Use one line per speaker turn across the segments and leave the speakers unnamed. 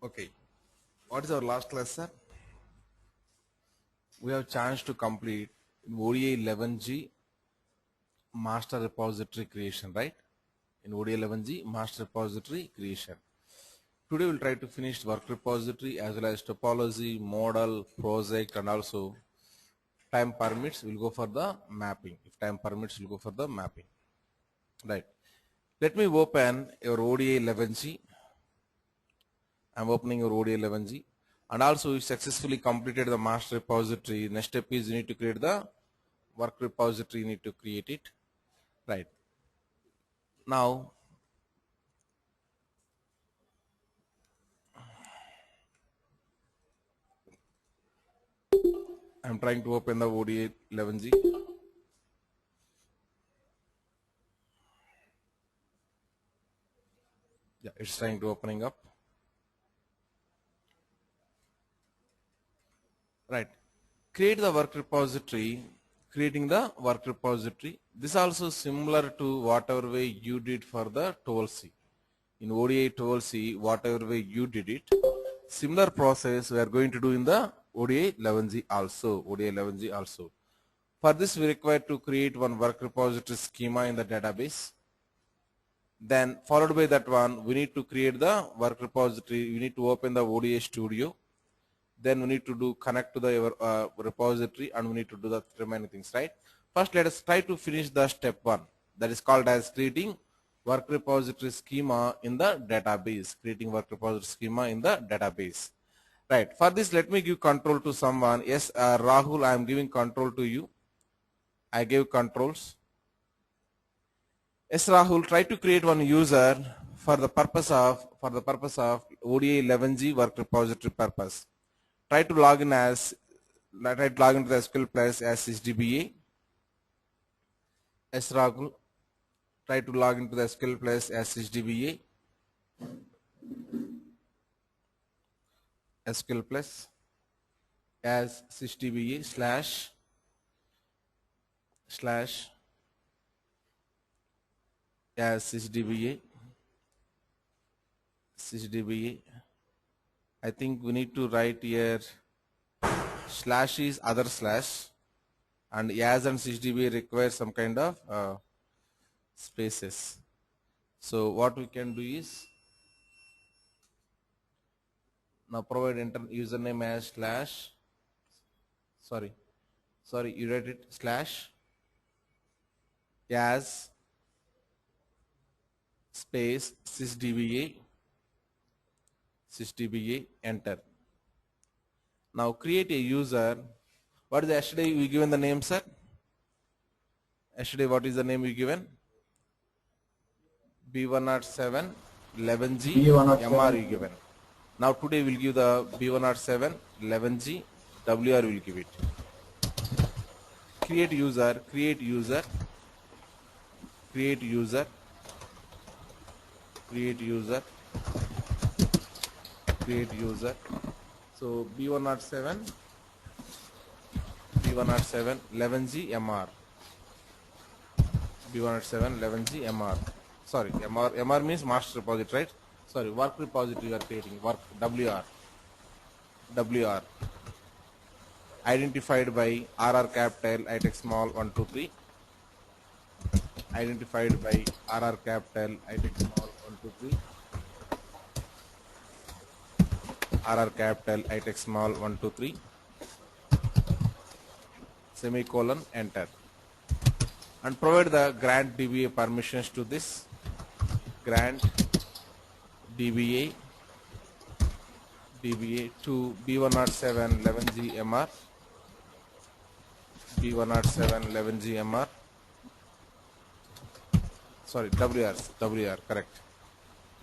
Okay, what is our last class, sir? We have chance to complete in ODA 11G master repository creation, right? In ODA 11G master repository creation. Today we'll try to finish work repository as well as topology, model, project, and also time permits. We'll go for the mapping. If time permits, we'll go for the mapping. Right. Let me open your ODA 11G. I'm opening your ODA 11G. And also, you successfully completed the master repository. Next step is you need to create the work repository. You need to create it. Right. Now, I'm trying to open the ODA 11G. Yeah, it's trying to opening up. Right. Create the work repository. Creating the work repository. This also similar to whatever way you did for the 12C. In ODA 12C, whatever way you did it, similar process we are going to do in the ODA 11G also. ODA 11G also. For this, we require to create one work repository schema in the database. Then followed by that one, we need to create the work repository. We need to open the ODA Studio. Then we need to do connect to the repository, and we need to do the remaining things, right? First, let us try to finish the step 1. That is called as creating work repository schema in the database. Creating work repository schema in the database. Right. For this, let me give control to someone. Yes, Rahul, I am giving control to you. I gave controls. Yes, Rahul, try to create one user for the purpose of ODA 11G work repository purpose. Try to log into the SQL Plus as HDBA. Yes, Rahul, try to log into the SQL Plus as HDBA. SQL Plus as HDBA slash as HDBA. I think we need to write here slash is other slash, and as and HDBA requires some kind of spaces. So what we can do is now provide username as slash. Sorry, you write it slash as space sysdba, enter. Now create a user. What is yesterday we given the name, sir? Yesterday what is the name we given? B107 11G MR you given. Now today we'll give the B107 11G WR will give it. Create user. So B107 11G MR. B107 11G MR. Sorry, MR means master repository, right? Sorry, work repository you are creating. Work WR. Identified by RR capital, I take small 1, 2, 3. Identified by RR capital, I take small 1, 2, 3. RR capital, I take small 1, 2, 3. Semicolon, enter. And provide the grant DBA permissions to this. Grant DBA to B107 11G MR. B107 11G MR. Sorry, WR, correct.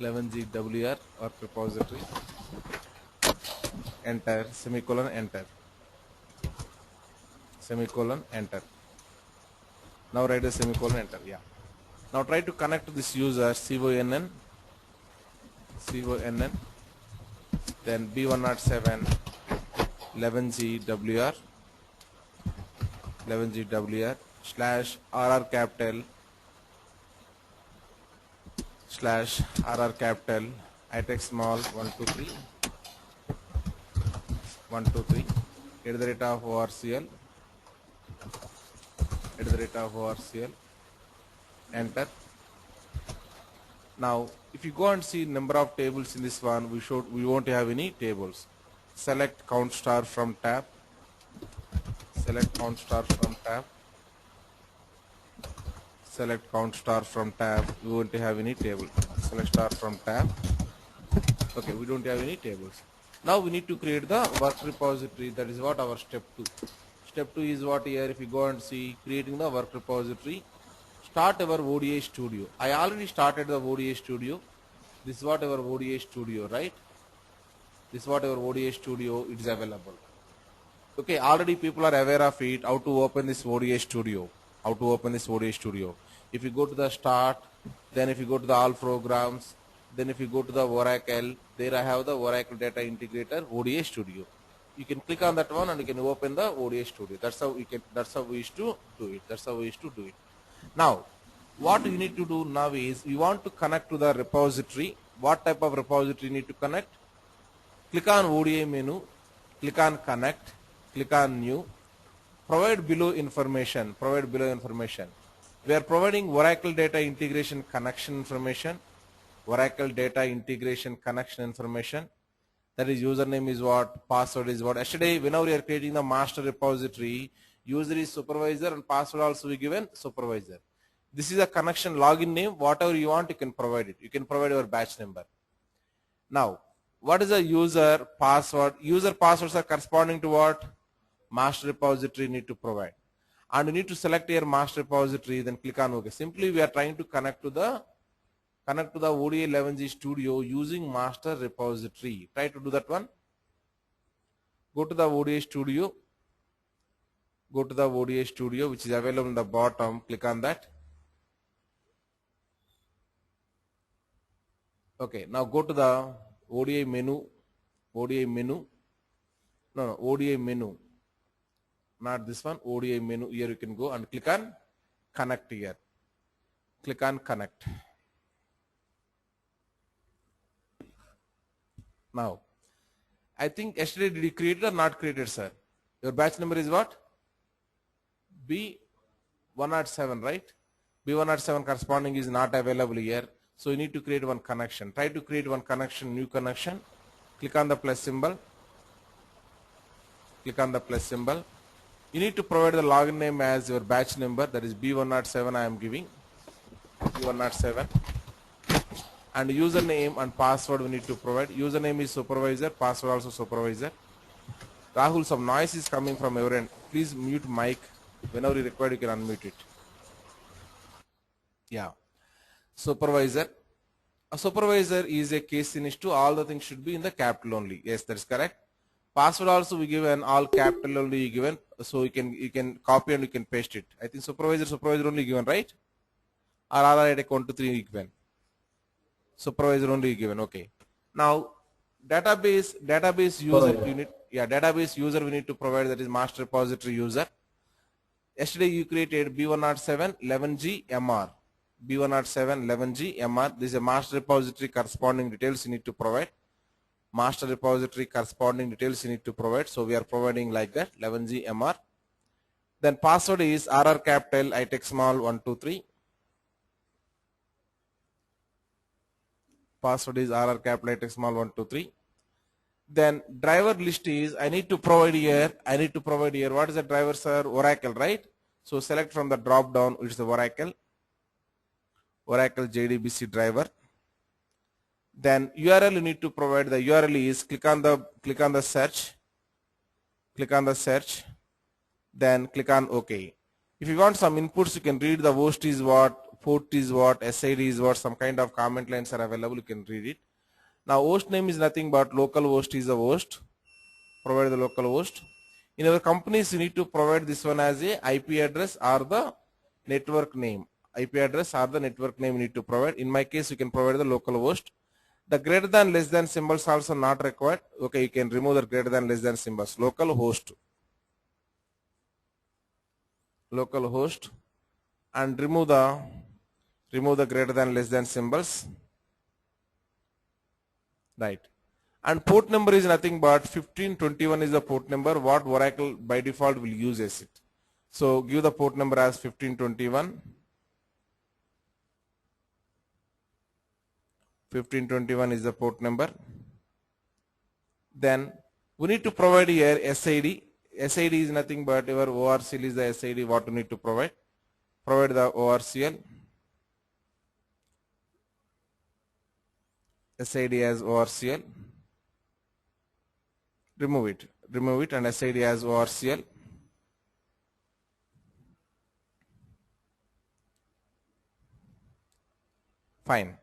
11G WR work repository. Enter, semicolon, enter. Now write a semicolon, enter. Yeah. Now try to connect to this user CONN, then B107 11G WR slash RR capital I take small 1, 2, 3. 123 at the rate of ORCL, at the rate of ORCL, enter. Now if you go and see number of tables in this one, we won't have any tables. Select count star from tab, select count star from tab, select count star from tab. We won't have any table. Select star from tab. Okay, we don't have any tables. Now we need to create the work repository. That is what our step 2. Step 2 is what here, if you go and see, creating the work repository. Start our ODI Studio. I already started the ODI Studio. This is what our ODI Studio, right? This is what our ODI Studio, it is available. Okay, already people are aware of it, how to open this ODI Studio. How to open this ODI Studio. If you go to the start, then if you go to the all programs, then if you go to the Oracle, there I have the Oracle Data Integrator ODI Studio. You can click on that one and you can open the ODI Studio. That's how we used to do it. That's how we used to do it. Now, what you need to do now is you want to connect to the repository. What type of repository you need to connect? Click on ODI menu, click on connect, click on new, provide below information, provide below information. We are providing Oracle Data Integration Connection information, Oracle Data Integration Connection information. That is username is what, password is what. Yesterday, whenever we are creating the master repository, user is supervisor and password also we given supervisor. This is a connection login name. Whatever you want, you can provide it. You can provide your batch number. Now, what is the user password? User passwords are corresponding to what? Master repository need to provide. And you need to select your master repository, then click on OK. Simply we are trying to connect to the ODI 11G Studio using master repository. Try to do that one. Go to the ODI Studio. Go to the ODI Studio, which is available in the bottom. Click on that. Okay, now go to the ODI menu. ODI menu. No, ODI menu. Not this one. ODI menu. Here you can go and click on connect here. Click on connect. Now, I think yesterday did you create it or not created, sir? Your batch number is what? B107, right? B107 corresponding is not available here. So you need to create one connection. Try to create one connection, new connection. Click on the plus symbol. Click on the plus symbol. You need to provide the login name as your batch number. That is B107 I am giving. B107. And username and password we need to provide. Username is supervisor, password also supervisor. Rahul, some noise is coming from your end. Please mute mic. Whenever you require, you can unmute it. Yeah. Supervisor. A supervisor is a case in which all the things should be in the capital only. Yes, that is correct. Password also we given all capital only given, so you can copy and you can paste it. I think supervisor only given, right? Or all take 1 to 3 given. Supervisor only given. Okay. Now database user unit. Yeah, database user we need to provide, that is master repository user. Yesterday you created B107 11G MR. B107 11G MR. This is a master repository corresponding details you need to provide. Master repository corresponding details you need to provide. So we are providing like that 11G MR. Then password is RR capital ITech small 123. Password is RR capital ITech small 123. Then driver list is I need to provide here. What is the driver, sir? Oracle, right? So select from the drop down which is the Oracle JDBC driver. Then URL you need to provide. The URL is click on the search. Then click on OK. If you want some inputs, you can read the host is what, port is what, SID is what, some kind of comment lines are available. You can read it. Now host name is nothing but local host is the host. Provide the local host. In our companies, you need to provide this one as a IP address or the network name. IP address or the network name you need to provide. In my case, you can provide the local host. The greater than less than symbols also not required. Okay, you can remove the greater than less than symbols. Local host and remove the greater than less than symbols. Right. And port number is nothing but 1521 is the port number what Oracle by default will use as it. So give the port number as 1521. 1521 is the port number. Then we need to provide here SID. SID is nothing but your ORCL is the SID what you need to provide. Provide the ORCL. SID as ORCL. Remove it and SID as ORCL. Fine.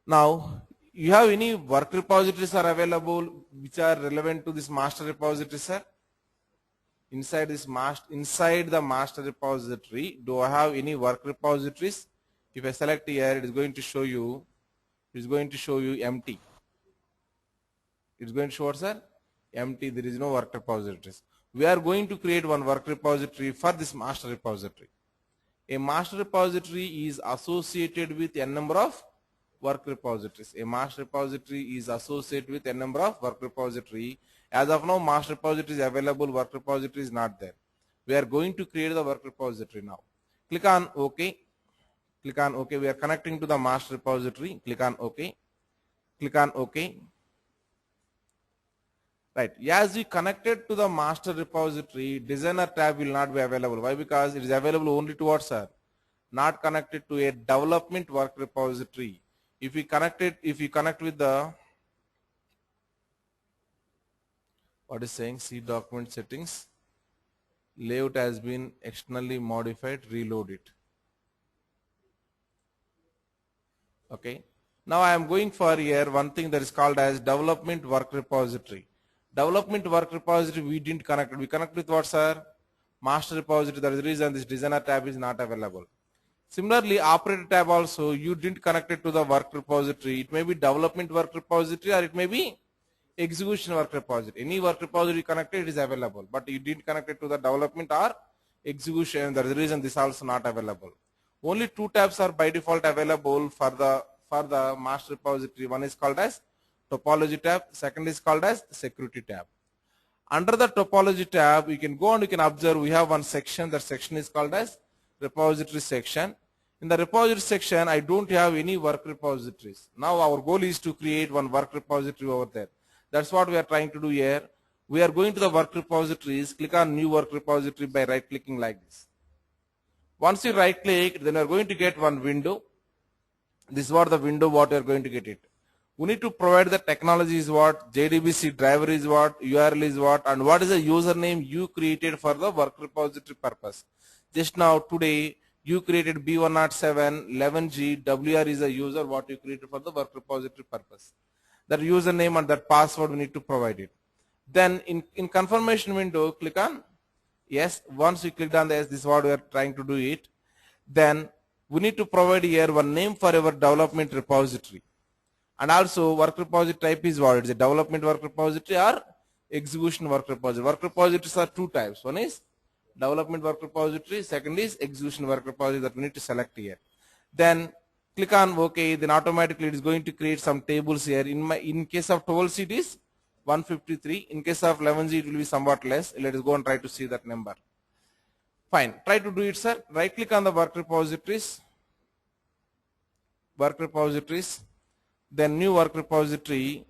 Now you have any work repositories are available which are relevant to this master repository, sir? Inside the master repository, do I have any work repositories? If I select here, it is going to show you empty. It's going to show us, sir, empty. There is no work repositories. We are going to create one work repository for this master repository. A master repository is associated with a number of work repositories. A master repository is associated with a number of work repository. As of now, master repository is available, work repository is not there. We are going to create the work repository now. Click on OK. Click on OK. We are connecting to the master repository. Click on OK. Click on OK. Right. As we connected to the master repository, designer tab will not be available. Why? Because it is available only to what, sir? Not connected to a development work repository. If we connect with the, what is saying, see document settings, layout has been externally modified, reload it. Okay. Now I am going for here one thing that is called as development work repository. Development work repository we didn't connect. We connect with what, sir? Master repository. That is the reason this designer tab is not available. Similarly, operator tab also you didn't connect it to the work repository. It may be development work repository or it may be execution work repository. Any work repository connected, it is available, but you didn't connect it to the development or execution. That is the reason this is also not available. Only two tabs are by default available for the master repository. One is called as topology tab. Second is called as security tab. Under the topology tab, you can go and you can observe we have one section. That section is called as repository section. In the repository section, I don't have any work repositories. Now our goal is to create one work repository over there. That's what we are trying to do here. We are going to the work repositories, click on new work repository by right clicking like this. Once you right click, then you are going to get one window. This is what the window what you are going to get it. We need to provide the technology is what, JDBC driver is what, URL is what, and what is the username you created for the work repository purpose. Just now today you created B107 11G WR is a user what you created for the work repository purpose. That username and that password we need to provide it. Then in confirmation window click on yes. Once you click on this is what we are trying to do it. Then we need to provide here one name for our development repository. And also work repository type is what? It's a development work repository or execution work repository. Work repositories are two types. One is development work repository, second is execution work repository that we need to select here. Then click on OK, then automatically it is going to create some tables here. In case of 12C it is 153. In case of 11G it will be somewhat less. Let us go and try to see that number. Fine. Try to do it, sir. Right click on the work repositories. Then new work repository.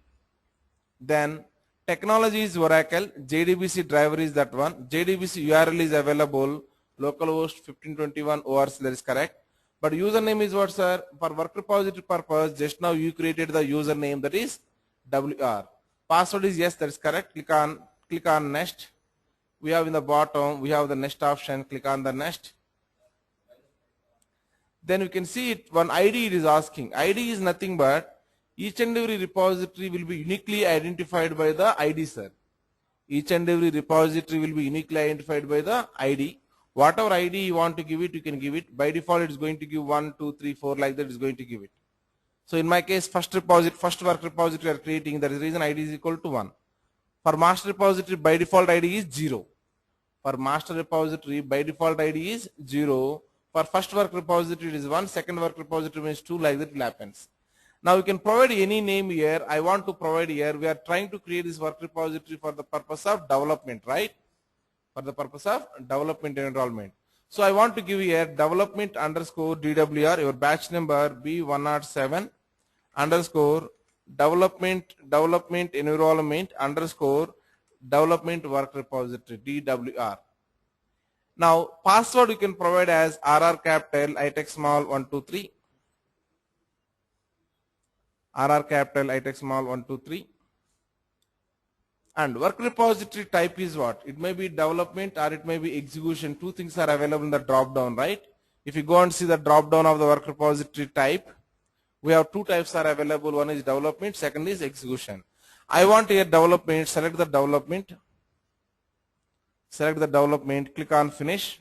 Then technology is Oracle, JDBC driver is that one, JDBC URL is available, localhost 1521 ORC, that is correct. But username is what, sir? For work repository purpose, just now you created the username that is WR. Password is yes, that is correct. Click on next. We have in the bottom, we have the next option, click on the next. Then you can see it, one ID it is asking. ID is nothing but each and every repository will be uniquely identified by the ID, sir. Each and every repository will be uniquely identified by the ID. Whatever ID you want to give it, you can give it. By default, it is going to give 1, 2, 3, 4 like that. It is going to give it. So in my case, first work repository are creating. That is the reason ID is equal to 1. For master repository, by default ID is 0. For master repository, by default ID is 0. For first work repository, it is 1. Second work repository means 2. Like that it happens. Now you can provide any name here. I want to provide here. We are trying to create this work repository for the purpose of development, right? For the purpose of development and enrollment. So I want to give here development underscore DWR, your batch number B107 underscore development enrollment underscore development work repository DWR. Now password you can provide as RR capital I small 123, RR capital I small 123. And work repository type is what? It may be development or it may be execution. Two things are available in the drop down, right? If you go and see the drop down of the work repository type, we have two types are available. One is development, second is execution. I want here development, select the development, click on finish.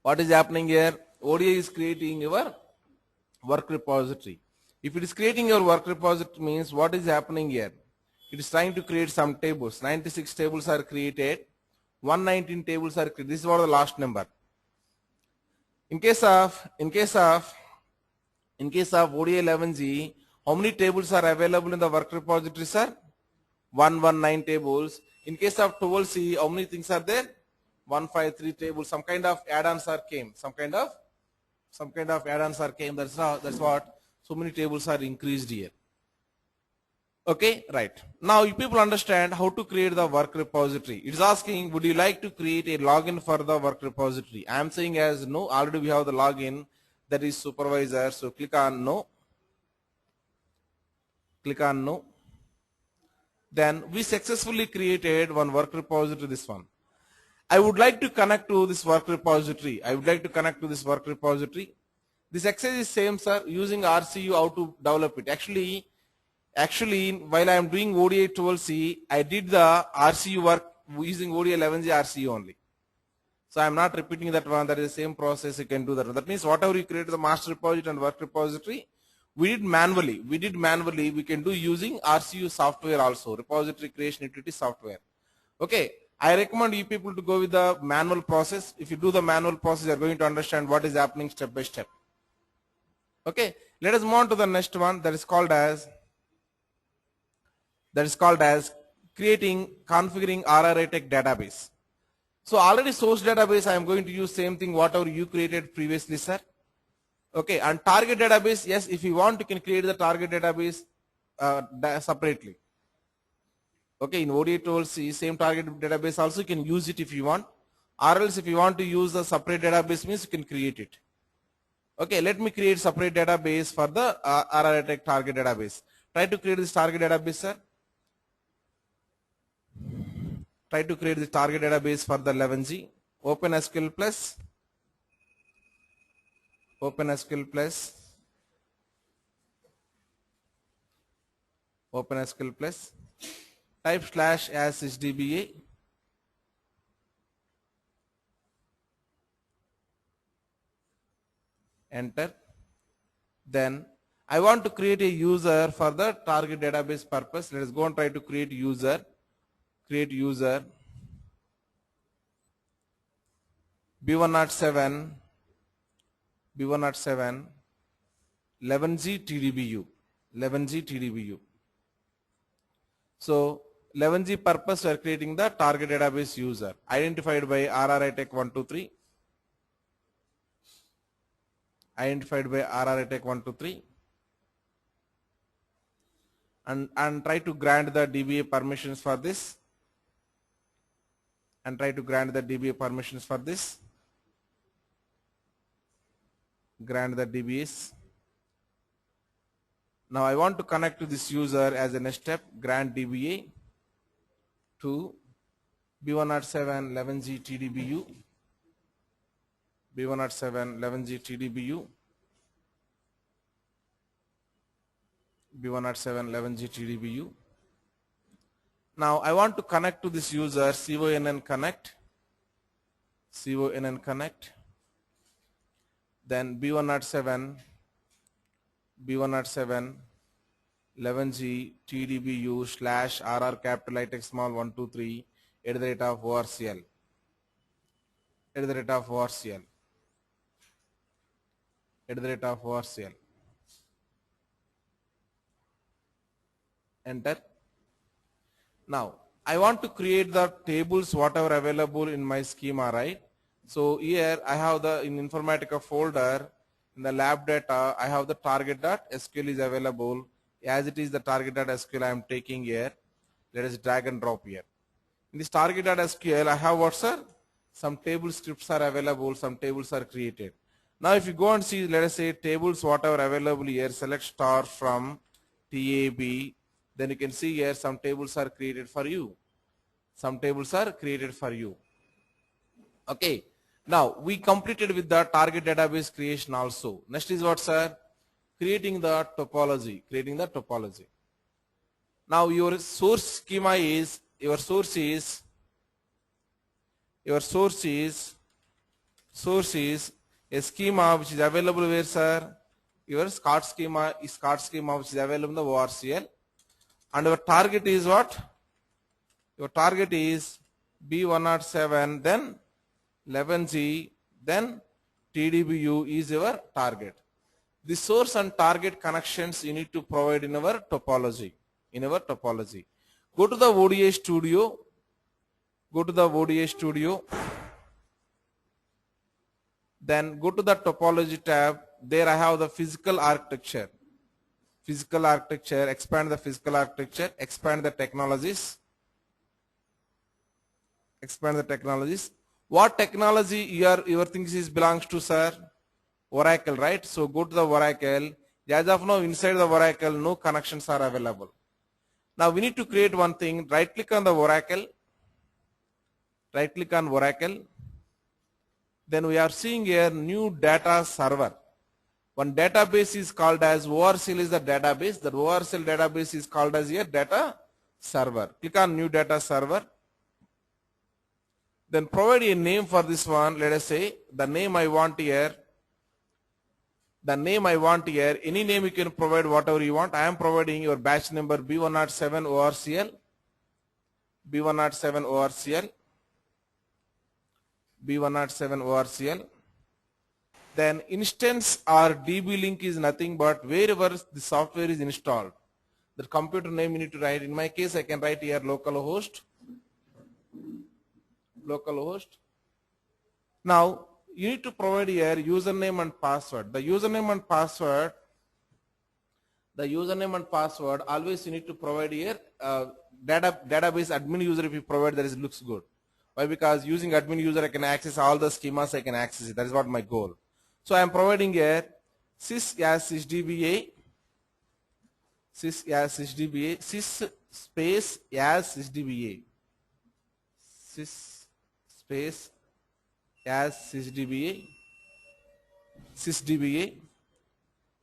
What is happening here? ODI is creating your work repository. If it is creating your work repository means what is happening here? It is trying to create some tables. 96 tables are created. 119 tables are created. This is what the last number. In case of ODI 11G, how many tables are available in the work repository, sir? 119 tables. In case of 12C, how many things are there? 153 tables. Some kind of add-ons are came. Some kind of add-ons are came. That's what. So many tables are increased here. Okay, right. Now you people understand how to create the work repository. It's asking, would you like to create a login for the work repository? I am saying as no, already we have the login, that is supervisor. So click on no. Click on no. Then we successfully created one work repository, this one. I would like to connect to this work repository. This exercise is same, sir, using RCU how to develop it. Actually, while I am doing ODI 12C, I did the RCU work using ODI 11G RCU only. So I am not repeating that one. That is the same process. You can do that. That means whatever you created the master repository and work repository, we did manually. We can do using RCU software also, repository creation utility software. Okay. I recommend you people to go with the manual process. If you do the manual process, you are going to understand what is happening step by step. Okay, let us move on to the next one, that is called as configuring RRA Tech database. So already source database I am going to use same thing whatever you created previously, sir. Okay, and target database, yes, if you want you can create the target database separately. Okay, in ODI 12C, same target database also you can use it if you want, or else if you want to use the separate database means you can create it. Okay, let me create separate database for the RRA Tech target database. Try to create this target database, sir. Try to create the target database for the 11G. OpenSQL plus. Type / as HDBA. Enter. Then I want to create a user for the target database purpose. Let us go and try to create user. Create user. B107 11G TDBU. So 11G purpose we are creating the target database user identified by RRA Tech 123. And try to grant the DBA permissions for this. Grant the DBAs. Now I want to connect to this user as a next step. Grant DBA to B107 11G TDBU. B107 11G TDBU. Now I want to connect to this user, CONN connect. Then B107 11G TDBU / RR capital I text small 123 @ ORCL. at the rate of ORCL. Enter. Now, I want to create the tables whatever available in my schema, right? So here I have the in Informatica folder in the lab data I have the target.sql is available as it is the target.sql I am taking here. Let us drag and drop here. In this target.sql I have what, sir? Some table scripts are available, some tables are created. Now if you go and see, let us say tables whatever available here, select star from tab, then you can see here some tables are created for you. Some tables are created for you. Okay. Now we completed with the target database creation also. Next is what, sir? Creating the topology. Creating the topology. Now your source schema is source is a schema which is available where, sir? Your SCOT schema is which is available in the ORCL, and your target is what? Your target is B107, then 11G, then TDBU is your target. The source and target connections you need to provide in our topology. Go to the ODI Studio. Then go to the topology tab. There I have the physical architecture. Expand the physical architecture. Expand the technologies. What technology your things is belongs to, sir? Oracle, right? So go to the Oracle. As of now, inside the Oracle, no connections are available. Now we need to create one thing. Right click on the Oracle. Then we are seeing here new data server. One database is called as ORCL is the database. The ORCL database is called as a data server. Click on new data server. Then provide a name for this one. Let us say the name I want here. Any name you can provide whatever you want. I am providing your batch number B107 ORCL. Then instance or DB link is nothing but wherever the software is installed. The computer name you need to write. In my case, I can write here localhost. Now you need to provide here username and password. The username and password always you need to provide here. Database admin user, if you provide, that is looks good. Why? Because using admin user I can access all the schemas, I can access it. That is what my goal. So I am providing here sys sysdba sys space as sysdba sysdba,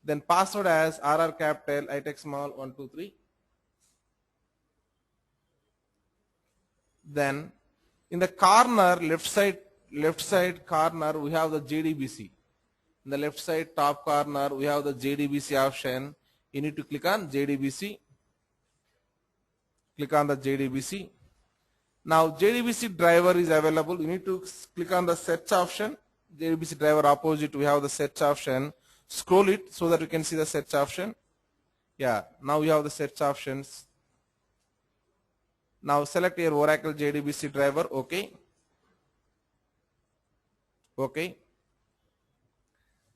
then password as RR capital ITEX small 123. Then in the corner left side corner we have the JDBC. In the left side top corner we have the JDBC option. You need to click on JDBC. Click on the JDBC. Now JDBC driver is available. You need to click on the search option. JDBC driver opposite we have the search option. Scroll it so that you can see the search option. Yeah, now we have the search options. Now select your Oracle JDBC driver. Okay.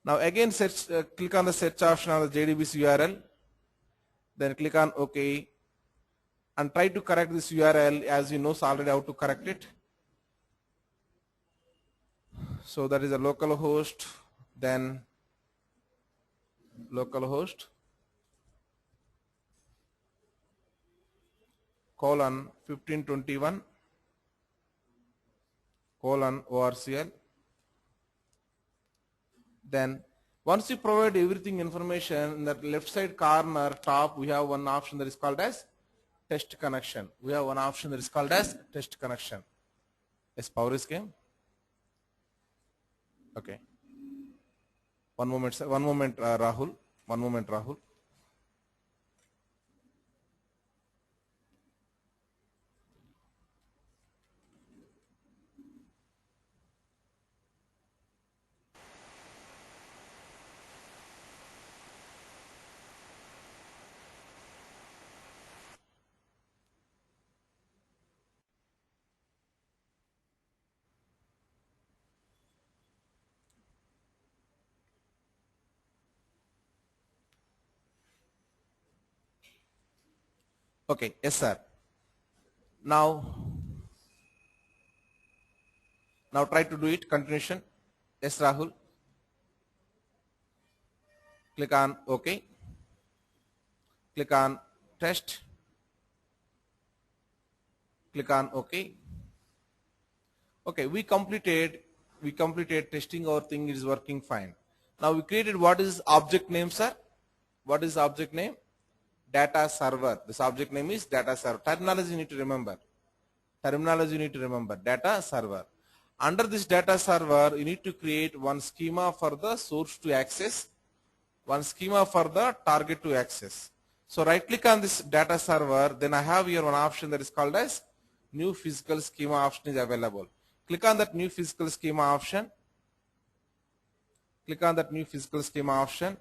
Now again click on the search option on the JDBC URL. Then click on OK. And try to correct this URL as you know already how to correct it. So that is a localhost, then localhost colon 1521 colon ORCL. Then once you provide everything information, in the left side corner top we have one option that is called as test connection. Yes, power is came. Okay. One moment, sir. Rahul. Okay, yes sir. Now try to do it, continuation. Yes Rahul. Click on OK. Click on test. Click on OK. Okay, we completed testing. Our thing is working fine. Now we created what is object name, sir? What is object name? Data server. This object name is data server. Terminology you need to remember. Data server. Under this data server, you need to create one schema for the source to access, one schema for the target to access. So right click on this data server, then I have here one option that is called as new physical schema option is available. Click on that new physical schema option. Click on that new physical schema option.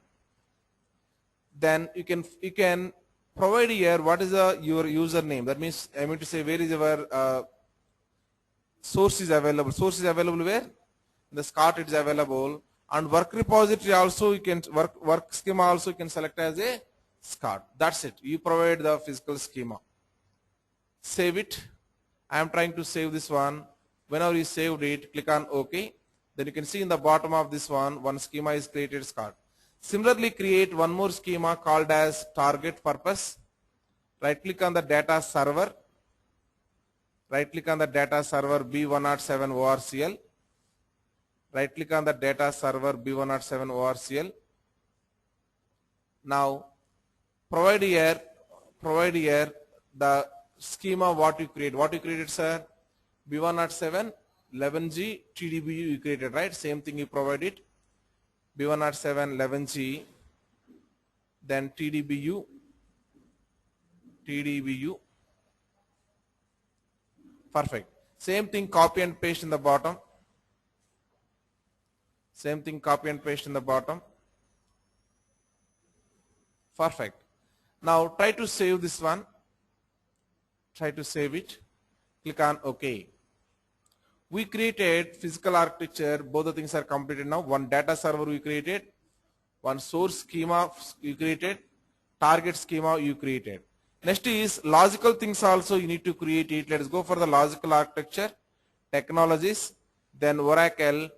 Then you can provide here what is your username. That means I mean to say where is your source is available. Source is available where? The SCOT it is available. And work repository also you can work schema also you can select as a SCOT. That's it. You provide the physical schema. Save it. I am trying to save this one. Whenever you saved it, click on OK. Then you can see in the bottom of this one schema is created SCOT. Similarly, create one more schema called as target purpose. Right click on the data server. Right click on the data server B107 ORCL. Right click on the data server B107 ORCL. Now provide here the schema what you create. What you created, sir? B107 11G TDBU you created, right? Same thing you provided. B107 11G, then TDBU. Perfect. Same thing, copy and paste in the bottom. Same thing, copy and paste in the bottom. Perfect. Now try to save this one. Try to save it. Click on OK. We created physical architecture. Both the things are completed now. One data server we created. One source schema you created. Target schema you created. Next is logical things also you need to create it. Let us go for the logical architecture. Technologies. Then Oracle.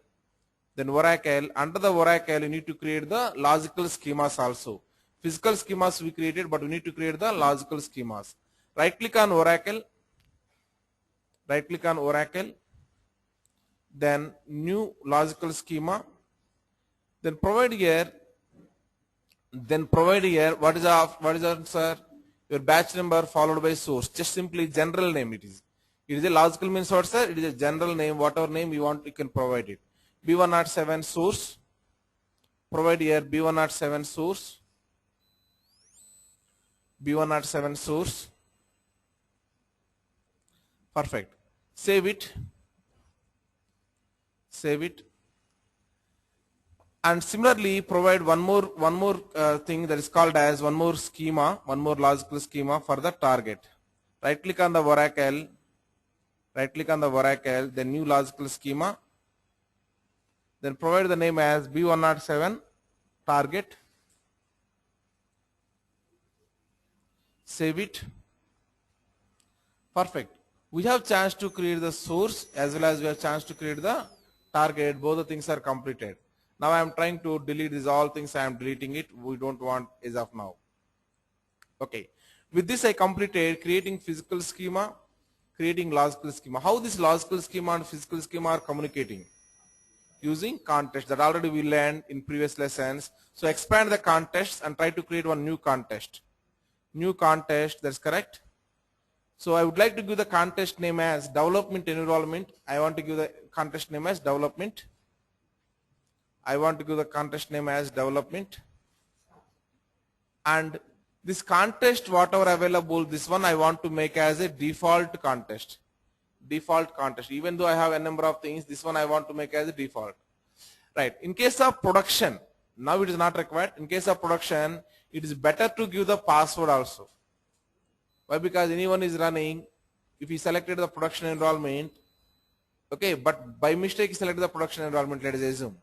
Under the Oracle you need to create the logical schemas also. Physical schemas we created, but we need to create the logical schemas. Right click on Oracle. Then new logical schema. Then provide here what is our sir? Your batch number followed by source. Just simply general name it is. It is a logical means what, sir? It is a general name. Whatever name you want, you can provide it. B107 source. Provide here B107 source. B107 source. Perfect. Save it. And similarly provide one more thing that is called as one more logical schema for the target. Right click on the Oracle. Then new logical schema. Then provide the name as B107 target. Save it. Perfect. We have chance to create the source as well as we have chance to create the target. Both the things are completed. Now I am trying to delete these all things. I am deleting it. We don't want as of now. Okay. With this I completed creating physical schema, creating logical schema. How this logical schema and physical schema are communicating? Using context that already we learned in previous lessons. So expand the context and try to create one new context. That's correct. So I would like to give the context name as development environment. I want to give the context name as development. And this context whatever available, this one I want to make as a default context. Even though I have a number of things, this one I want to make as a default. Right. In case of production, now it is not required. In case of production, it is better to give the password also. Why? Because anyone is running, if he selected the production environment, okay, but by mistake he selected the production environment, let us assume.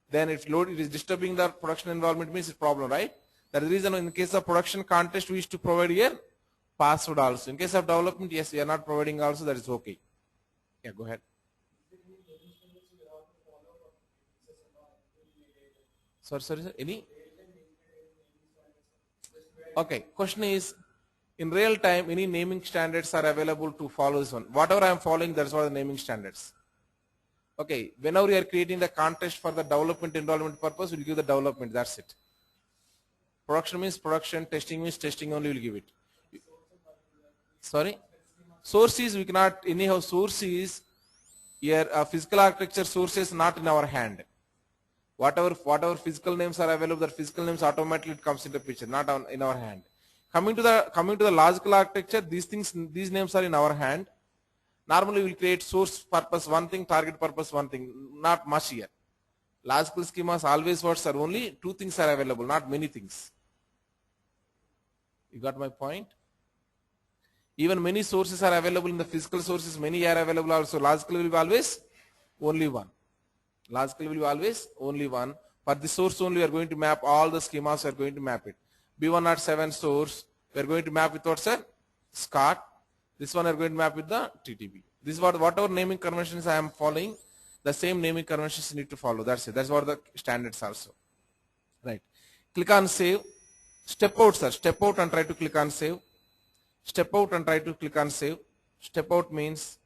Then if it is disturbing the production environment, means it's a problem, right? That is the reason in case of production context we used to provide here password also. In case of development, yes, we are not providing also, that is okay. Yeah, go ahead. Sorry, sir. Any? Okay. Question is, in real time, any naming standards are available to follow this one. Whatever I am following, that's what the naming standards. Okay. Whenever we are creating the context for the development enrollment purpose, we'll give the development. That's it. Production means production. Testing means testing only. We'll give it. Sorry. Sources we cannot anyhow. Sources here physical architecture sources not in our hand. Whatever physical names are available, that physical names automatically it comes into picture, not in our hand. Coming to the logical architecture, these names are in our hand. Normally we will create source purpose one thing, target purpose one thing, not much here. Logical schemas always words are only two things are available, not many things. You got my point? Even many sources are available in the physical sources, many are available also. Logical will be always only one. Logical will be always only one. For the source only we are going to map all the schemas, we are going to map it. B107 source, we are going to map with what's a SCOT. This one we are going to map with the TTB. This is whatever naming conventions I am following, the same naming conventions you need to follow. That's it. That's what the standards also. Right. Click on save. Step out, sir. Step out and try to click on save. Step out and try to click on save. Step out means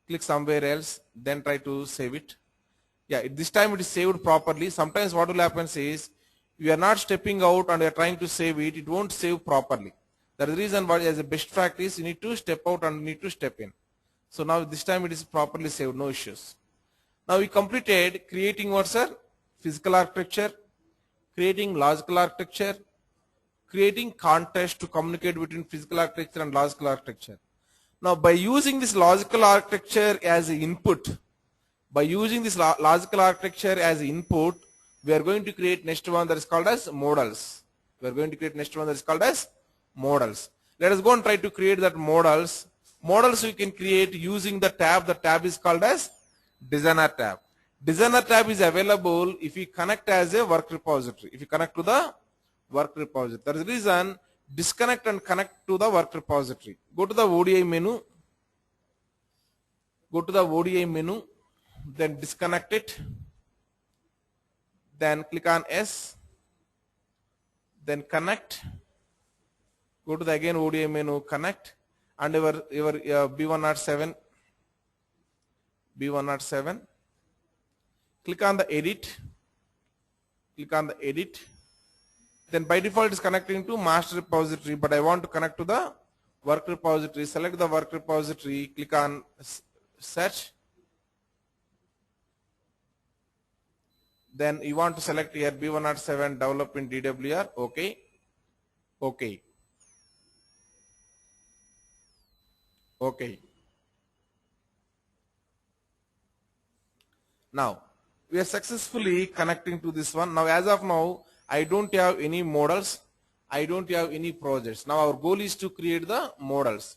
click somewhere else, then try to save it. Yeah, this time it is saved properly. Sometimes what will happen is you are not stepping out and you are trying to save it, it won't save properly. That is the reason why as a best practice you need to step out and need to step in. So now this time it is properly saved, no issues. Now we completed creating what's a physical architecture, creating logical architecture, creating context to communicate between physical architecture and logical architecture. Now by using this logical architecture as an input, logical architecture as input, we are going to create next one that is called as models. We are going to create next one that is called as models. Let us go and try to create that models. Models we can create using the tab. The tab is called as designer tab. Designer tab is available if you connect as a work repository. If you connect to the work repository. That is the reason disconnect and connect to the work repository. Go to the ODI menu. Go to the ODI menu. Then disconnect it, then click on S, then connect, go to the again ODI menu, connect, and your B107, click on the edit, then by default it is connecting to master repository, but I want to connect to the work repository. Select the work repository, click on search. Then you want to select here B107 development DWR. Okay. Now we are successfully connecting to this one. Now as of now I don't have any models, I don't have any projects. Now our goal is to create the models.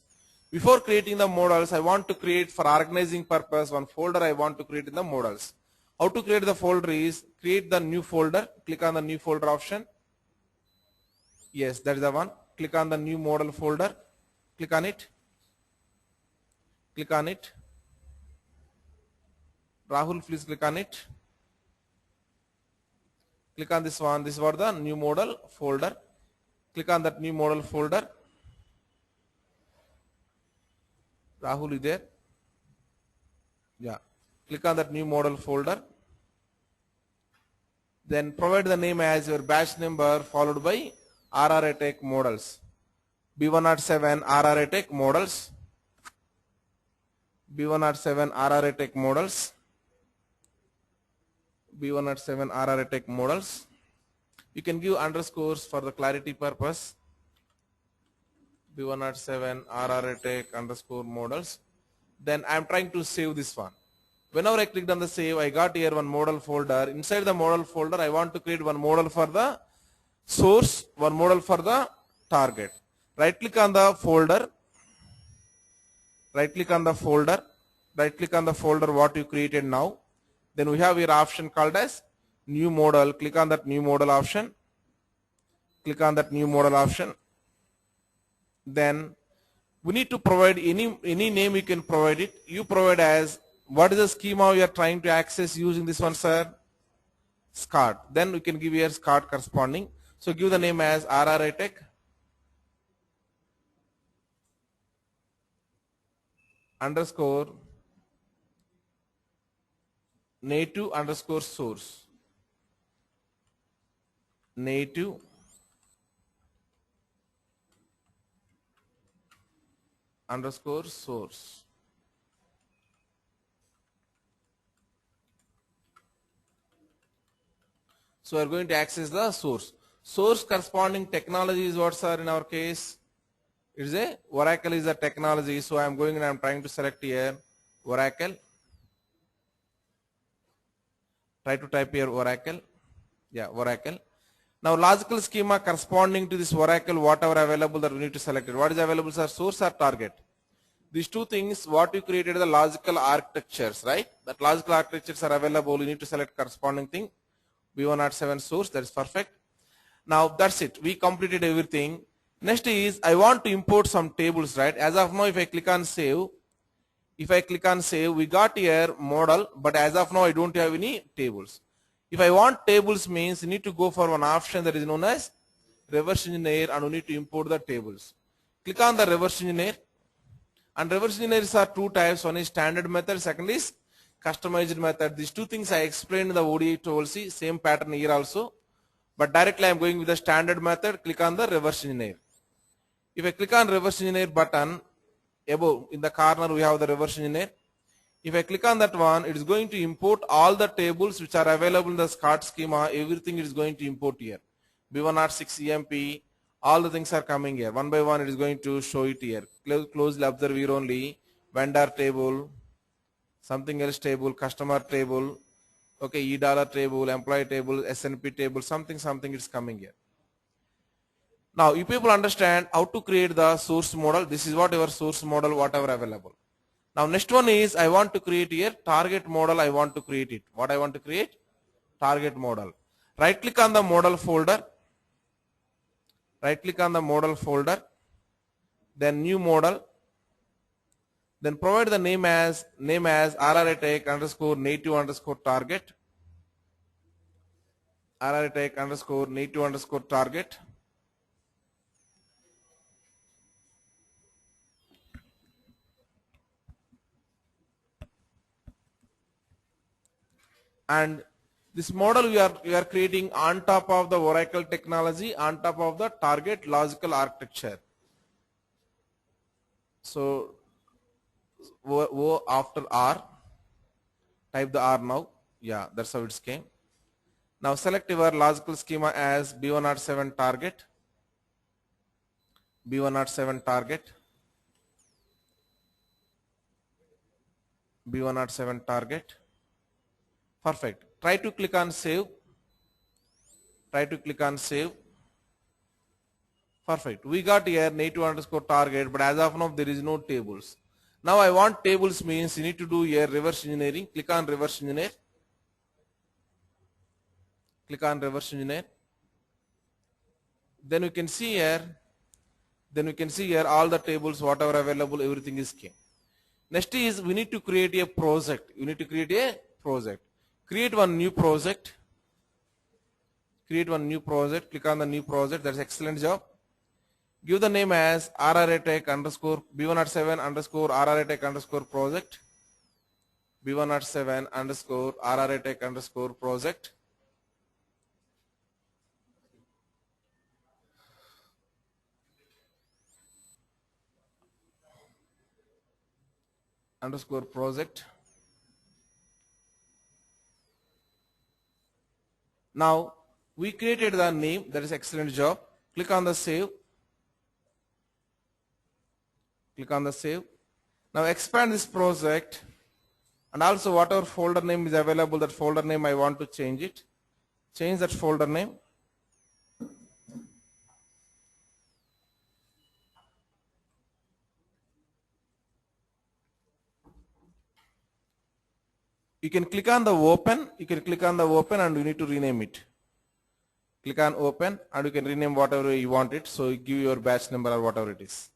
Before creating the models, I want to create for organizing purpose one folder I want to create in the models. How to create the folder is create the new folder. Click on the new folder option. Yes, that is the one. Click on the new model folder. Click on it. Rahul, please click on it. Click on this one. This was the new model folder. Click on that new model folder. Rahul is there. Yeah. Click on that new model folder. Then provide the name as your batch number followed by RRA Tech models. B107 RRA Tech models. B107 RRA Tech models. B107 RRA Tech models. You can give underscores for the clarity purpose. B107 RRA Tech underscore models. Then I am trying to save this one. Whenever I clicked on the save, I got here one model folder. Inside the model folder, I want to create one model for the source, one model for the target. Right click on the folder. Right click on the folder what you created now. Then we have here option called as new model. Click on that new model option. Then we need to provide any name. You can provide it. You provide as what is the schema we are trying to access using this one, sir? SCART. Then we can give here SCART corresponding. So give the name as RRI Tech underscore native underscore source. Native underscore source. So we are going to access the source. Source corresponding technology is what, sir? In our case, it is a Oracle is a technology. So I am going and I am trying to select here Oracle. Try to type here Oracle. Yeah, Oracle. Now logical schema corresponding to this Oracle, whatever available that we need to select it. What is available, sir? Source or target? These two things, what you created the logical architectures, right? That logical architectures are available. You need to select corresponding thing. B107 source, that is perfect. Now that's it. We completed everything. Next is I want to import some tables, right? As of now, if I click on save, we got here model, but as of now I don't have any tables. If I want tables means you need to go for one option that is known as reverse engineer and you need to import the tables. Click on the reverse engineer, and reverse engineers are two types. One is standard method, second is customized method. These two things I explained in the ODE toolc, same pattern here also. But directly I am going with the standard method. Click on the reverse engineer. If I click on reverse engineer button, above in the corner we have the reverse engineer. If I click on that one, it is going to import all the tables which are available in the SCART schema. Everything is going to import here. B106 EMP, all the things are coming here. One by one it is going to show it here. Closely observe here only. Vendor table, something else table, customer table, okay, E-dollar table, employee table, SNP table, something is coming here. Now you people understand how to create the source model. This is what your source model, whatever available. Now next one is I want to create here target model. I want to create it. What I want to create? Target model. Right click on the model folder. Right click on the model folder. Then new model. Then provide the name as RRI Tech underscore native underscore target. RRI Tech underscore native underscore target. And this model we are creating on top of the Oracle technology, on top of the target logical architecture. So O after R, type the R now. Yeah, that's how it came. Now select your logical schema as B107 target. B107 target. B107 target. Perfect. Try to click on save. Try to click on save. Perfect. We got here native underscore target, but as of now there is no tables. Now I want tables means you need to do here reverse engineering. Click on reverse engineer. Click on reverse engineer. Then we can see here all the tables, whatever available, everything is came. Next is we need to create a project. You need to create a project. Create one new project. Create one new project. Click on the new project. That's excellent job. Give the name as RRI Tech underscore B107 underscore RRI Tech underscore project. B107 underscore RRI Tech underscore project. Underscore project. Now we created the name. That is excellent job. Click on the save. Click on the save. Now expand this project, and also whatever folder name is available, that folder name I want to change it. Change that folder name. You can click on the open. You can click on the open and you need to rename it. Click on open and you can rename whatever you want it. So you give your batch number or whatever it is.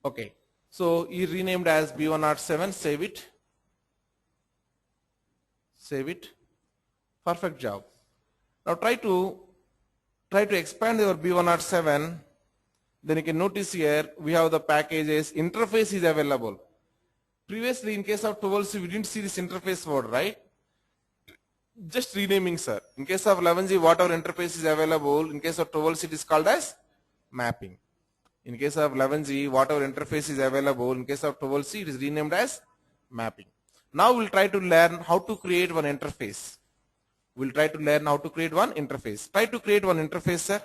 Okay, so he renamed as B107. Save it. Save it. Perfect job. Now try to expand your B107. Then you can notice here we have the packages interface is available. Previously in case of 12C we didn't see this interface word, right? Just renaming, sir. In case of 11G whatever interface is available, in case of 12C it is called as mapping. In case of 11G whatever interface is available, in case of 12C it is renamed as mapping. Now we'll try to learn how to create one interface. We'll try to learn how to create one interface. Try to create one interface, sir.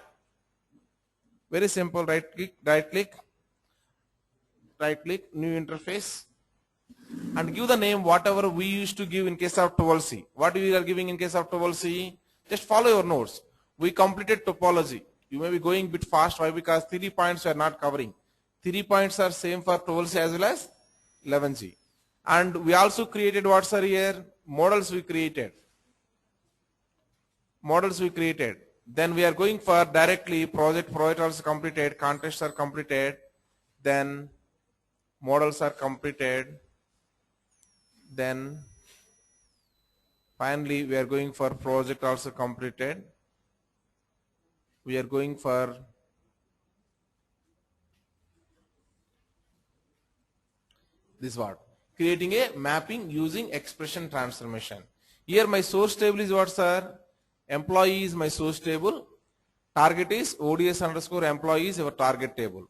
Very simple. Right click, new interface, and give the name whatever we used to give in case of 12C. What we are giving in case of 12C? Just follow your notes. We completed topology. You may be going a bit fast. Why? Because 3 points are not covering. 3 points are same for 12C as well as 11G. And we also created what's are here? Models we created. Then we are going for directly project also completed, contests are completed, then models are completed, then finally we are going for project also completed. We are going for this word, creating a mapping using expression transformation. Here my source table is what, sir? Employee is my source table. Target is ODS underscore employee is our target table.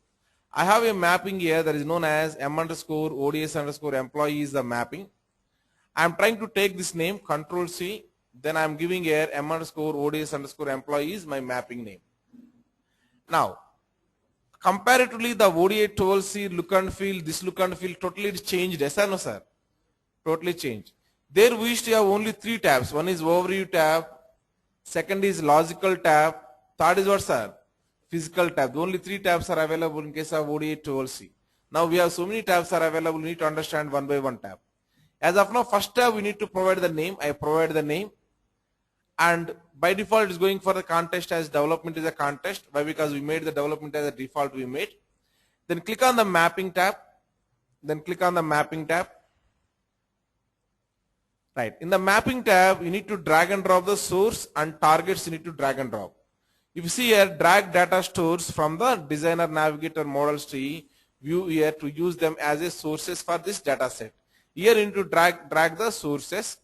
I have a mapping here that is known as M underscore ODS underscore employee is the mapping. I am trying to take this name, Control C, then I am giving here M underscore ODS underscore employee is my mapping name. Now, comparatively the ODA 12C look and feel, this look and feel totally changed. Yes or no, sir? Totally changed. There we used to have only 3 tabs. One is overview tab, second is logical tab, third is what, sir? Physical tab. The only 3 tabs are available in case of ODA 12C. Now we have so many tabs are available, we need to understand one by one tab. As of now, first tab we need to provide the name. I provide the name, and by default it's going for the contest as development is a contest. Why? Because we made the development as a default we made. Then click on the mapping tab. Right. In the mapping tab, you need to drag and drop the source and targets you need to drag and drop. If you see here, drag data stores from the designer navigator models tree view here to use them as a sources for this data set. Here you need to drag the sources.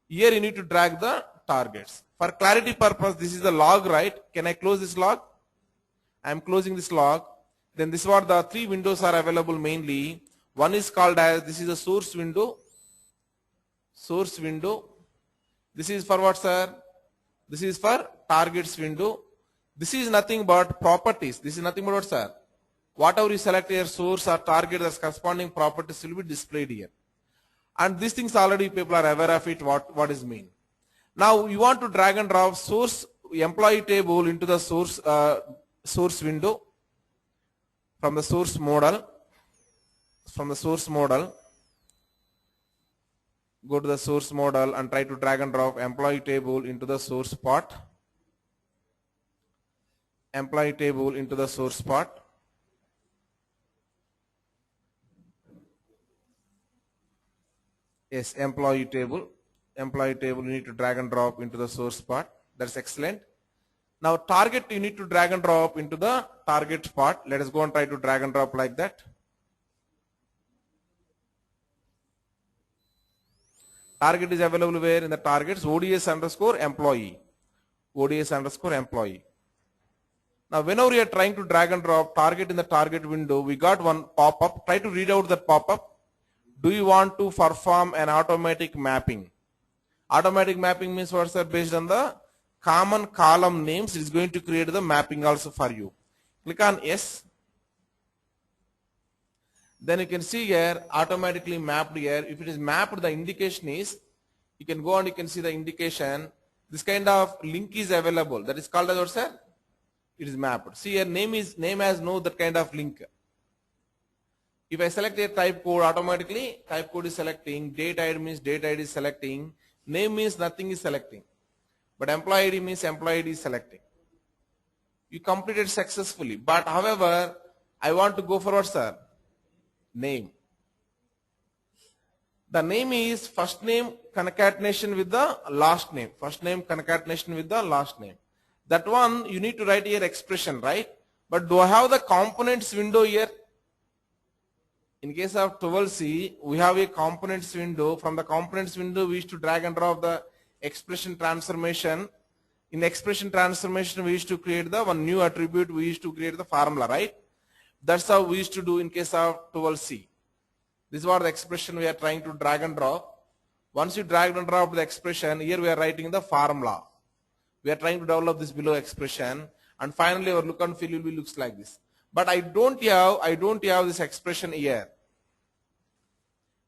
Here you need to drag the targets. For clarity purpose, this is the log, right? Can I close this log? I am closing this log. Then this is what the 3 windows are available mainly. One is called as, this is a source window. This is for what, sir? This is for targets window. This is nothing but properties. This is nothing but what, sir? Whatever you select here, source or target, that's corresponding properties will be displayed here. And these things already people are aware of it, what is mean. Now you want to drag and drop source employee table into the source window from the source model. Go to the source model and try to drag and drop employee table into the source part. Yes, employee table you need to drag and drop into the source part. That's excellent. Now target you need to drag and drop into the target part. Let us go and try to drag and drop like that. Target is available where? In the targets ODS underscore employee. Now whenever we are trying to drag and drop target in the target window, we got one pop-up. Try to read out that pop-up. Do you want to perform an automatic mapping? Automatic mapping means what, sir? Based on the common column names, it is going to create the mapping also for you. Click on yes. Then you can see here automatically mapped here. If it is mapped, the indication is, you can go and you can see the indication. This kind of link is available. That is called as what, sir? It is mapped. See here, name has no that kind of link. If I select a type code, automatically type code is selecting. Date ID means date ID is selecting. Name means nothing is selecting. But employee ID means employee ID is selecting. You completed successfully. But however, I want to go for what, sir? name. The name is first name concatenation with the last name. First name concatenation with the last name. That one you need to write here expression, right? But do I have the components window here? In case of 12C, we have a components window. From the components window, we used to drag and drop the expression transformation. In the expression transformation, we used to create the one new attribute. We used to create the formula, right? That's how we used to do in case of 12C. This is what the expression we are trying to drag and drop. Once you drag and drop the expression, here we are writing the formula. We are trying to develop this below expression, and finally our look and feel will be looks like this. But I don't have this expression here.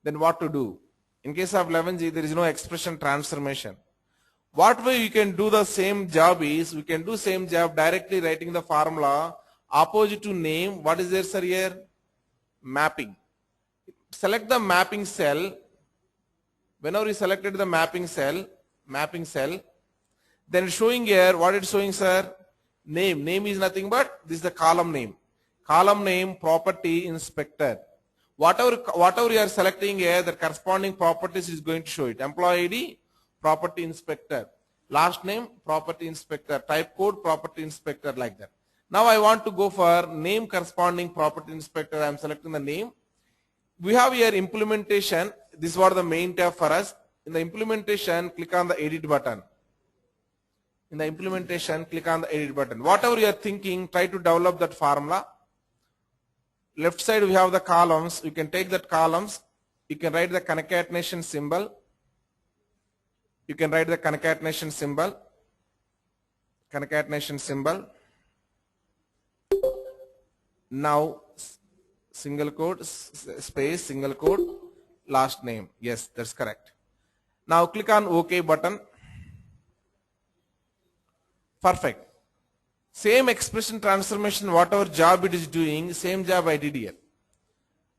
Then what to do? In case of 11G, there is no expression transformation. What way you can do the same job is, we can do same job directly writing the formula opposite to name. What is there, sir, here? Mapping. Select the mapping cell. Whenever you selected the mapping cell, then showing here, what it's showing, sir? Name. Name is nothing but, this is the column name. Column name, property inspector. Whatever you are selecting here, the corresponding properties is going to show it. Employee ID, property inspector. Last name, property inspector. Type code, property inspector, like that. Now I want to go for name corresponding property inspector. I am selecting the name. We have here implementation. This was the main tab for us. In the implementation, click on the edit button. In the implementation, click on the edit button. Whatever you are thinking, try to develop that formula. Left side we have the columns. You can take that columns. You can write the concatenation symbol. You can write the concatenation symbol. Concatenation symbol. Now single quote, space, single quote, last name. Yes, that's correct. Now click on OK button. Perfect. Same expression transformation, whatever job it is doing, same job I did here.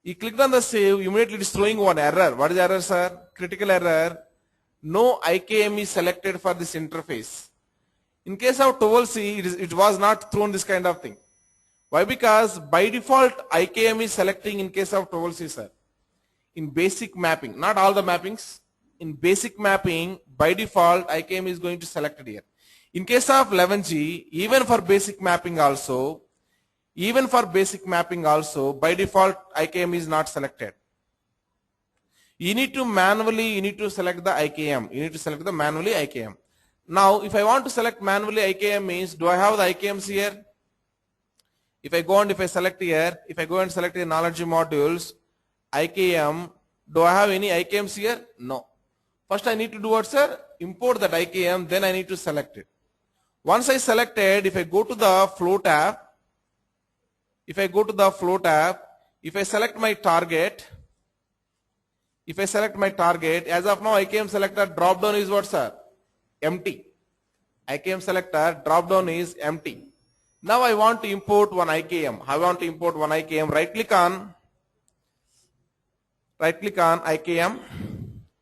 You clicked on the save, immediately it is throwing one error. What is error, sir? Critical error. No IKM is selected for this interface. In case of 12C, it was not thrown this kind of thing. Why? Because by default IKM is selecting in case of 12C, sir. In basic mapping, not all the mappings. In basic mapping, by default IKM is going to select it here. In case of 11G, even for basic mapping also, by default IKM is not selected. You need to select the IKM. You need to select the manually IKM. Now, if I want to select manually IKM means, do I have the IKMs here? If I go and if I select here, if I go and select the knowledge modules, IKM, do I have any IKMs here? No. First I need to do what, sir? Import that IKM, then I need to select it. Once I selected, if I go to the flow tab, if I select my target, as of now IKM selector drop down is what, sir? Empty. IKM selector drop down is empty. Now I want to import one IKM. Right click on IKM,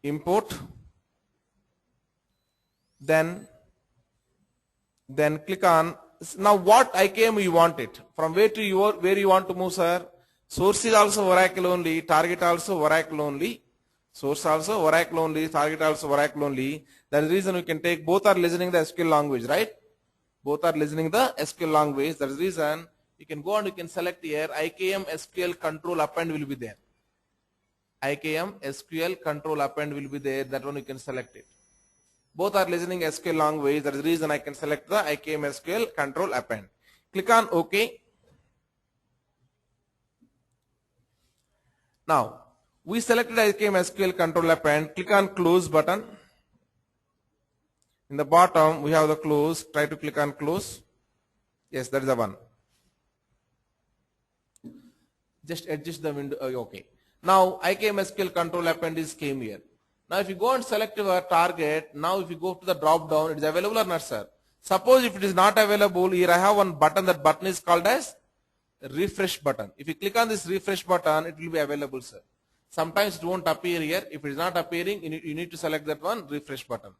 import, then click on, now what IKM you want it, from where you want to move, sir? Source is also Oracle only, target also Oracle only, source also Oracle only, target also Oracle only. That is the reason we can take, both are listening the SQL language, right? Both are listening the SQL language. That is the reason you can go and you can select here IKM SQL control append will be there. IKM SQL control append will be there. That one you can select it. Both are listening SQL language. That is the reason I can select the IKM SQL control append. Click on OK. Now we selected IKM SQL control append. Click on close button. In the bottom we have the close. Try to click on close. Yes, that is the one. Just adjust the window. Okay. Now IKM SQL control append is came here. Now if you go and select your target, now if you go to the drop down, it is available or not, sir? Suppose if it is not available, here I have one button, that button is called as refresh button. If you click on this refresh button, it will be available, sir. Sometimes it won't appear here. If it is not appearing, you need to select that one, refresh button.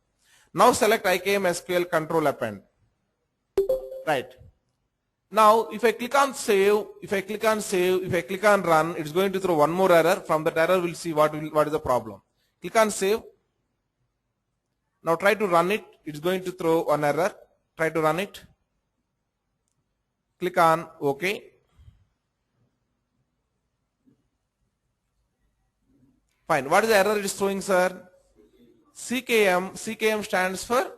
Now select IKM SQL control append. Right. Now, if I click on save, if I click on save, if I click on run, it's going to throw one more error. From that error, we'll see what is the problem. Click on save. Now try to run it. It's going to throw one error. Try to run it. Click on OK. Fine. What is the error it is throwing, sir? CKM stands for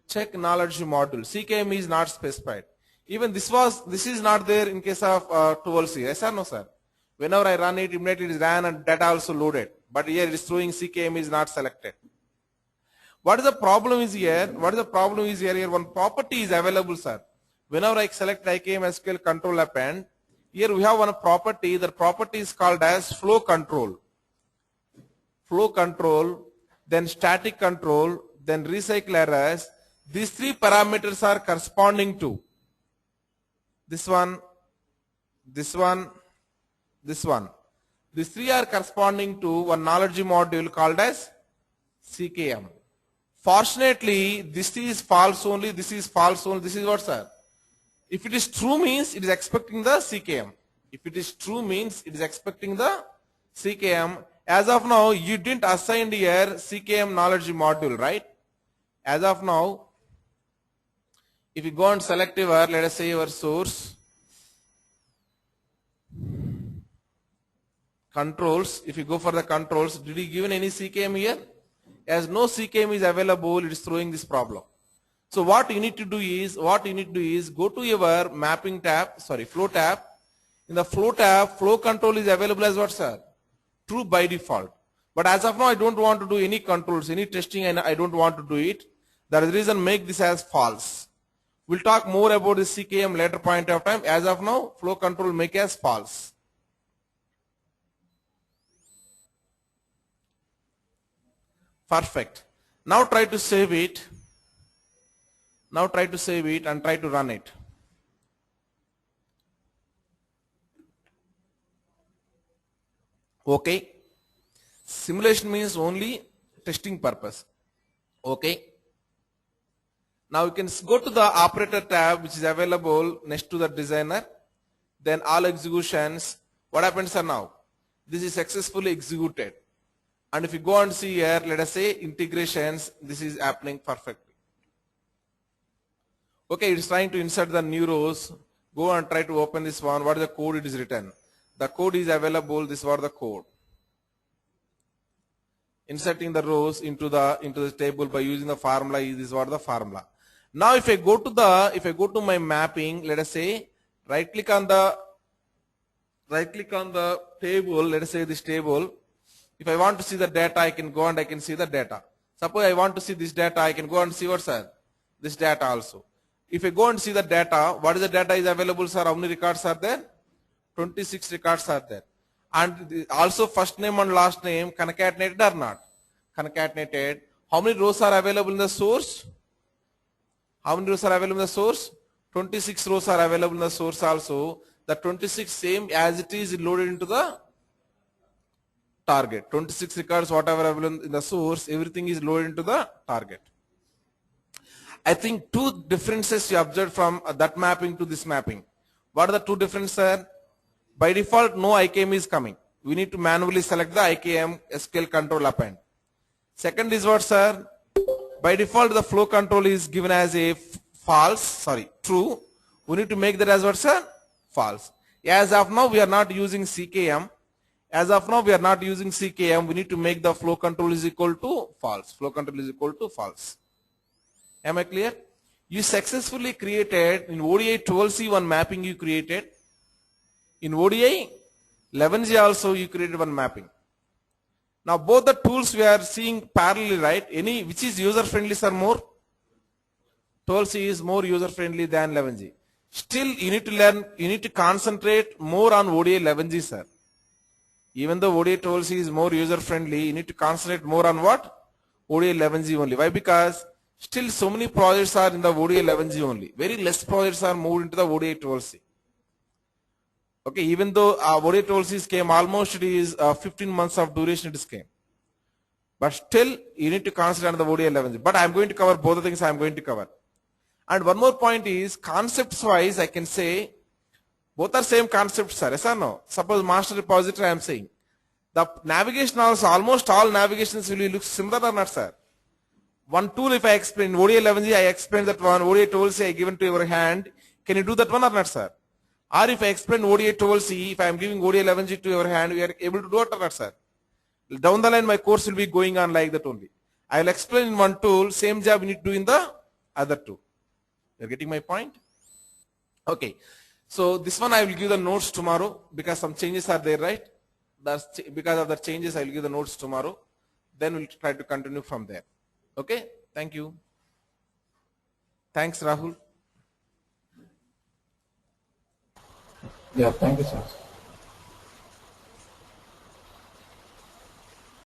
check knowledge module. CKM is not specified. Even this is not there in case of 12C. Yes or no, sir? Whenever I run it, immediately it is ran and data also loaded. But here it is throwing CKM is not selected. What is the problem is here? What is the problem is here? Here one property is available, sir. Whenever I select IKM SQL control append, here we have one property. The property is called as flow control. Flow control, then static control, then recycle errors. These three parameters are corresponding to this one, this one, this one. These three are corresponding to one knowledge module called as CKM. Fortunately, this is false only, this is false only. This is what, sir? If it is true means it is expecting the CKM. If it is true means it is expecting the CKM. As of now, you didn't assign here CKM knowledge module, right? As of now, if you go and select your, let us say your source, controls, if you go for the controls, did you given any CKM here? As no CKM is available, it is throwing this problem. So what you need to do is, go to your mapping tab, flow tab. In the flow tab, flow control is available as what, sir? True by default. But as of now, I don't want to do any controls, any testing, and I don't want to do it. That is the reason make this as false. We'll talk more about the CKM later point of time. As of now, flow control make as false. Perfect. Now try to save it. Now try to save it and try to run it. Okay. Simulation means only testing purpose. Okay. Now you can go to the operator tab which is available next to the designer. Then all executions. What happens, sir, now? This is successfully executed. And if you go and see here, let us say integrations, this is happening perfectly. Okay, it's trying to insert the new rows. Go and try to open this one. What is the code it is written? The code is available. This was the code. Inserting the rows into the table by using the formula. This was the formula. Now if I go to my mapping, let us say right click on the table, let us say this table. If I want to see the data, I can go and I can see the data. Suppose I want to see this data, I can go and see what's sir? This data also. If I go and see the data, what is the data is available, sir? How many records are there? 26 records are there. And also first name and last name concatenated or not? Concatenated. How many rows are available in the source? How many rows are available in the source? 26 rows are available in the source also. The 26 same as it is loaded into the target. 26 records, whatever available in the source, everything is loaded into the target. I think two differences you observed from that mapping to this mapping. What are the two differences, sir? By default, no IKM is coming. We need to manually select the IKM SQL control append. Second is what, sir? By default, the flow control is given as a true. We need to make that as what, sir? False. As of now, we are not using CKM. As of now, we are not using CKM. We need to make the flow control is equal to false. Flow control is equal to false. Am I clear? You successfully created in ODI 12C one mapping you created. In ODI 11G also you created one mapping. Now both the tools we are seeing parallelly, right? Which is user friendly, sir, more? 12C is more user friendly than 11G. Still you need to learn, you need to concentrate more on ODI 11G, sir. Even though ODI 12C is more user friendly, you need to concentrate more on what? ODI 11G only. Why? Because still so many projects are in the ODI 11G only. Very less projects are moved into the ODI 12C. Okay, even though ODI 12C came almost, it is 15 months of duration it came. But still you need to concentrate on the ODI 11G. But I am going to cover both the things I am going to cover. And one more point is, concepts wise I can say Both are same concept, sir. Yes or no? Suppose master repository I am saying. The navigation also, almost all navigations will look similar or not, sir? One tool if I explain, ODI 11G, I explained that one, ODI 12C I given to your hand. Can you do that one or not, sir? Or if I explain ODI 12C, if I am giving ODI 11G to your hand, we are able to do it or not, sir? Down the line, my course will be going on like that only. I will explain in one tool, same job we need to do in the other two. You are getting my point? Okay. So this one I will give the notes tomorrow because some changes are there, right? Because of the changes, I will give the notes tomorrow. Then we'll try to continue from there. Okay? Thank you. Thanks, Rahul.
Yeah, thank you, sir.